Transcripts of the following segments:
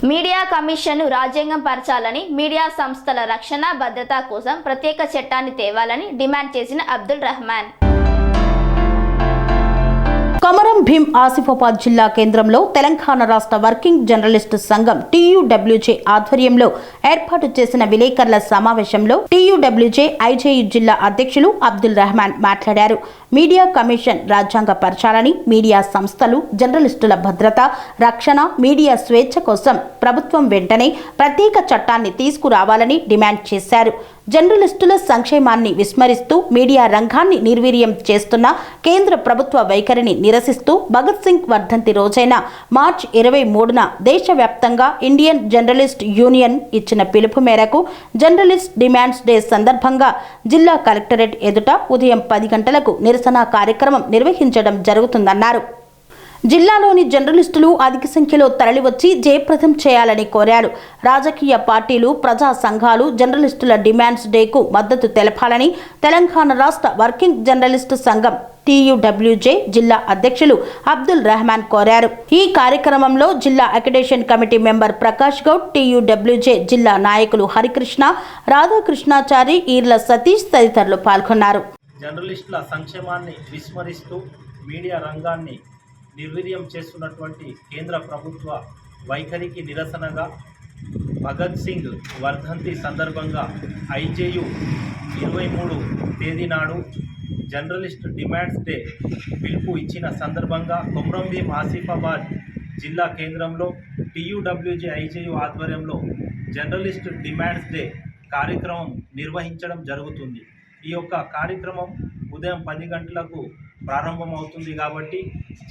Media కమిషన్ను రాజ్యాంగం పరచాలని, media సంస్థల రక్షణ భద్రత కోసం ప్రత్యేక చట్టాన్ని తేవాలని డిమాండ్ చేసిన అబ్దుల్ రెహమాన్. కొమరం భీం ఆసిఫాబాద్ జిల్లా కేంద్రంలో తెలంగాణ రాష్ట్ర వర్కింగ్ జర్నలిస్టు సంఘం TUWJ ఆధ్వర్యంలో ఏర్పాటు చేసిన విలేకరుల సమావేశంలో TUWJ IJU జిల్లా అధ్యక్షులు అబ్దుల్ రెహమాన్ మాట్లాడారు. మీడియా కమిషన్ రాజ్యాంగ పరచాలని, మీడియా సంస్థలు, జర్నలిస్టుల భద్రత, రక్షణ, మీడియా స్వేచ్ఛ కోసం ప్రభుత్వం వెంటనే ప్రత్యేక చట్టాన్ని తీసుకురావాలని డిమాండ్ చేశారు. జర్నలిస్టుల సంక్షేమాన్ని విస్మరిస్తూ మీడియా రంగాన్ని నిర్వీర్యం చేస్తున్న కేంద్ర ప్రభుత్వ వైఖరిని నిరసిస్తూ భగత్ సింగ్ వర్ధంతి రోజైన మార్చి 23న దేశవ్యాప్తంగా ఇండియన్ జర్నలిస్ట్ యూనియన్ ఇచ్చిన పిలుపు మేరకు జర్నలిస్ట్ డిమాండ్స్ డే సందర్భంగా జిల్లా కలెక్టరేట్ ఎదుట ఉదయం 10 గంటలకు నిరసన కార్యక్రమం నిర్వహించడం జరుగుతుందన్నారు. జిల్లాలోని జర్నలిస్టులు అధిక సంఖ్యలో తరలివచ్చి జయప్రదం చేయాలని కోరారు. రాజకీయ పార్టీలు, ప్రజా సంఘాలు జర్నలిస్టుల డిమాండ్స్ డేకు మద్దతు తెలపాలని తెలంగాణ రాష్ట్ర వర్కింగ్ జర్నలిస్టు సంఘం TUWJ జిల్లా అధ్యక్షులు అబ్దుల్ రెహమాన్ కోరారు. ఈ కార్యక్రమంలో జిల్లా accreditation committee member Prakash Goud, TUWJ జిల్లా నాయకులు హరికృష్ణ, రాధాకృష్ణాచారి, ఈర్ల సతీష్ తదితరులు పాల్గొన్నారు. జర్నలిస్టుల సంక్షేమాన్ని విస్మరిస్తూ మీడియా రంగాన్ని నిర్వీర్యం చేస్తున్నటువంటి కేంద్ర ప్రభుత్వ వైఖరికి నిరసనగా భగత్ సింగ్ వర్ధంతి సందర్భంగా IJU 23 తేదీ నాడు జర్నలిస్ట్ డిమాండ్స్ డే పిలుపు ఇచ్చిన సందర్భంగా కొమరం భీం ఆసిఫాబాద్ జిల్లా కేంద్రంలో TUWJ IJU ఆధ్వర్యంలో జర్నలిస్ట్ డిమాండ్స్ డే కార్యక్రమం నిర్వహించడం జరుగుతుంది. ఈ యొక్క కార్యక్రమం ఉదయం 10 గంటలకు ప్రారంభమవుతుంది కాబట్టి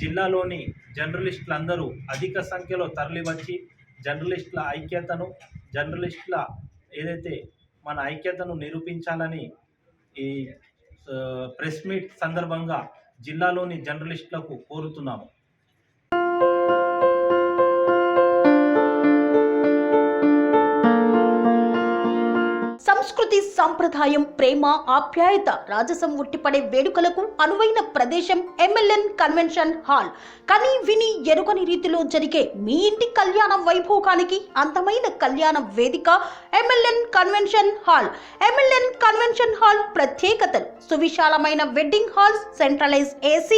జిల్లాలోని జర్నలిస్టులందరూ అధిక సంఖ్యలో తరలివచ్చి జర్నలిస్టుల ఐక్యతను, జర్నలిస్టుల ఏదైతే మన ఐక్యతను నిరూపించాలని ఈ ప్రెస్ మీట్ సందర్భంగా జిల్లాలోని జర్నలిస్టులకు కోరుతున్నాము. సంస్కృతి, సంప్రదాయం, ప్రేమ, ఆప్యాయత, రాజసం ఉట్టిపడే వేడుకలకు అనువైన ప్రదేశం MLN కన్వెన్షన్ హాల్. కని విని ఎరుగని రీతిలో జరిగే మీ ఇంటి కళ్యాణ వైభోగానికి అందమైన కళ్యాణ వేదిక MLN convention hall. MLN convention hall ప్రత్యేకతలు: సువిశాలమైన wedding halls, centralize AC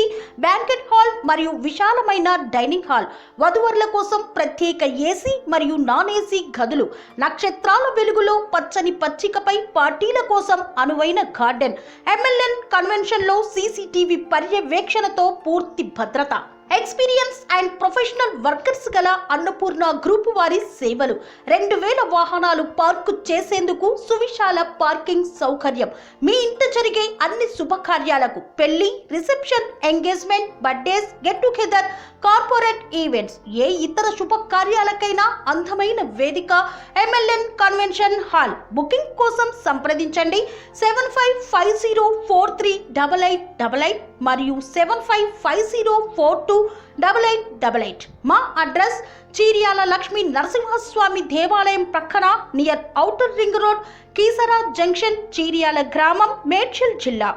banquet hall మరియు విశాలమైన డైనింగ్ హాల్, వధువరుల కోసం ప్రత్యేక AC మరియు నాన్ AC గదులు, నక్షత్రాల వెలుగులో పచ్చని పచ్చికపై పార్టీల కోసం అనువైన గార్డెన్. MLN కన్వెన్షన్ లో CCTV పర్యవేక్షణతో పూర్తి భద్రత. ఎక్స్పీరియన్స్ అండ్ ప్రొఫెషనల్ వర్కర్స్ గల అన్నపూర్ణ గ్రూపు వారి సేవలు. 2000 వాహనాలు పార్కు చేసేందుకు సువిశాల పార్కింగ్ సౌకర్యం. మీ ఇంట జరిగే అన్ని శుభకార్యాలకు, పెళ్లి, reception, engagement, birthdays, get together, corporate events, ఏ ఇతర శుభకార్యాలకైనా అందమైన వేదిక MLN కన్వెన్షన్ హాల్. బుకింగ్ కోసం సంప్రదించండి 7550438888 మరియు 7550428888. మా అడ్రస్ చీర్యాల లక్ష్మీ నరసింహస్వామి దేవాలయం ప్రక్కన, near outer ring road, Keesara junction, Cheeryal గ్రామం, మేడ్చల్ జిల్లా.